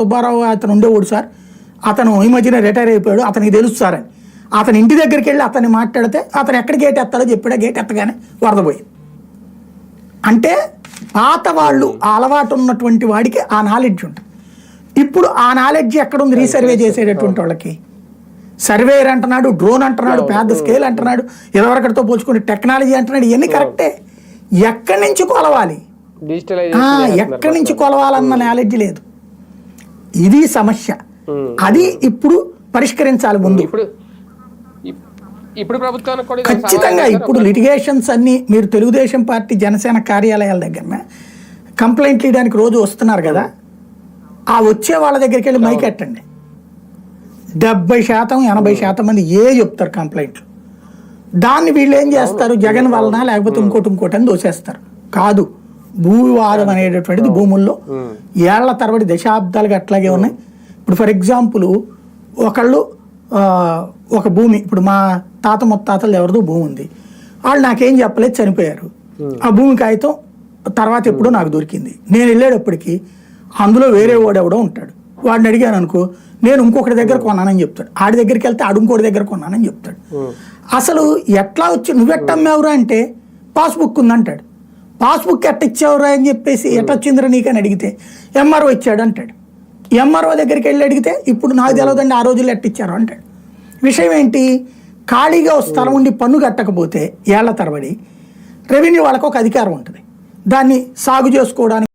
సుబ్బారావు అతను ఉండేవాడు సార్, అతను ఈ మధ్యన రిటైర్ అయిపోయాడు, అతనికి తెలుసు సార్ అని అతని ఇంటి దగ్గరికి వెళ్ళి అతన్ని మాట్లాడితే అతను ఎక్కడ గేట్ ఎత్తాడో చెప్పాడో గేట్ ఎత్తగానే వరద పోయింది. అంటే పాత వాళ్ళు ఆ అలవాటు ఉన్నటువంటి వాడికి ఆ నాలెడ్జ్ ఉంటుంది. ఇప్పుడు ఆ నాలెడ్జ్ ఎక్కడుంది రీసర్వే చేసేటటువంటి వాళ్ళకి? సర్వేయర్ అంటున్నాడు, డ్రోన్ అంటున్నాడు, పెద్ద స్కేల్ అంటున్నాడు, ఎవరికడితో పోల్చుకునే టెక్నాలజీ అంటున్నాడు. ఇవన్నీ కరెక్టే. ఎక్కడి నుంచి కొలవాలి, ఎక్కడి నుంచి కొలవాలన్న నాలెడ్జ్ లేదు. ఇది సమస్య. అది ఇప్పుడు పరిష్కరించాలి ముందు. ఇప్పుడు ప్రభుత్వానికి ఖచ్చితంగా ఇప్పుడు లిటిగేషన్స్ అన్ని మీరు తెలుగుదేశం పార్టీ జనసేన కార్యాలయాల దగ్గర కంప్లైంట్లు ఇవ్వడానికి రోజు వస్తున్నారు కదా, ఆ వచ్చే వాళ్ళ దగ్గరికి వెళ్ళి మైక్ ఎట్టండి. 70% 80% మంది చెప్తారు కంప్లైంట్లు. దాన్ని వీళ్ళు ఏం చేస్తారు, జగన్ వలన లేకపోతే ఇంకోటి అని దోసేస్తారు. కాదు, భూవివాదం అనేటటువంటిది భూముల్లో ఏళ్ల తరబడి దశాబ్దాలుగా అట్లాగే ఉన్నాయి. ఇప్పుడు ఫర్ ఎగ్జాంపుల్ ఒకళ్ళు ఒక భూమి, ఇప్పుడు మా తాత ముత్తాతలు ఎవరిదో భూమి ఉంది, వాళ్ళు నాకేం చెప్పలేదు, చనిపోయారు. ఆ భూమి కాగితం తర్వాత ఎప్పుడో నాకు దొరికింది. నేను వెళ్ళేటప్పటికి అందులో వేరే వాడెవడో ఉంటాడు. వాడిని అడిగాను అనుకో, నేను ఇంకొకటి దగ్గర కొన్నానని చెప్తాడు. ఆడి దగ్గరికి వెళ్తే ఆడు ఇంకోటి దగ్గర కొన్నానని చెప్తాడు. అసలు ఎట్లా వచ్చి నువ్వెట్టమ్మేవరా అంటే పాస్బుక్ ఉందంటాడు. పాస్బుక్ ఎట్ట ఇచ్చావురా అని చెప్పేసి ఎట్లా వచ్చిందిరా నీకని అడిగితే ఎంఆర్ఓ ఇచ్చాడు అంటాడు. ఎంఆర్ఓ దగ్గరికి వెళ్ళి అడిగితే ఇప్పుడు నాకు తెలియదండి ఆ రోజుల్లో ఎట్టిచ్చారు అంటాడు. విషయం ఏంటి, ఖాళీగా స్థలం ఉండి పన్ను కట్టకపోతే ఏళ్ల తరబడి రెవెన్యూ వాళ్ళకు ఒక అధికారం ఉంటుంది, దాన్ని సాగు చేసుకోవడానికి